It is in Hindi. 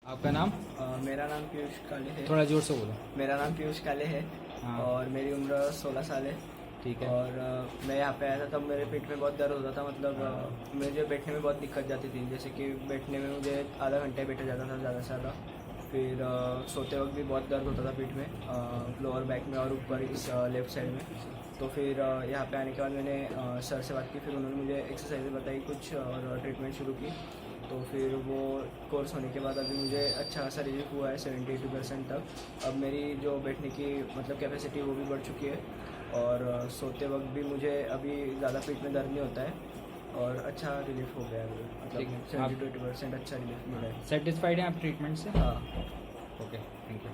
आपका नाम? मेरा नाम पीयूष काले है। थोड़ा जोर से बोलो। मेरा नाम पीयूष काले है। हाँ। और मेरी उम्र 16 साल है। ठीक है। और मैं यहाँ पे आया था तब मेरे पेट में बहुत दर्द होता था, मतलब मुझे बैठने में बहुत दिक्कत जाती थी। जैसे कि बैठने में मुझे आधा घंटा बैठा जाता था ज़्यादा से ज़्यादा। फिर सोते वक्त भी बहुत दर्द होता था पीठ में, लोअर बैक में और ऊपर इस लेफ़्ट साइड में। तो फिर यहाँ पे आने के बाद मैंने सर से बात की, फिर उन्होंने मुझे एक्सरसाइज बताई कुछ और ट्रीटमेंट शुरू की। तो फिर वो कोर्स होने के बाद अभी मुझे अच्छा खासा रिलीफ हुआ है 70-80% तक। अब मेरी जो बैठने की मतलब कैपेसिटी वो भी बढ़ चुकी है। और सोते वक्त भी मुझे अभी ज़्यादा पीठ में दर्द नहीं होता है और अच्छा रिलीफ हो गया है, ठीक है। मतलब 70-80% अच्छा रिलीफ मिला है। सेटिस्फाइड हैं आप ट्रीटमेंट से? हाँ। Okay, thank you.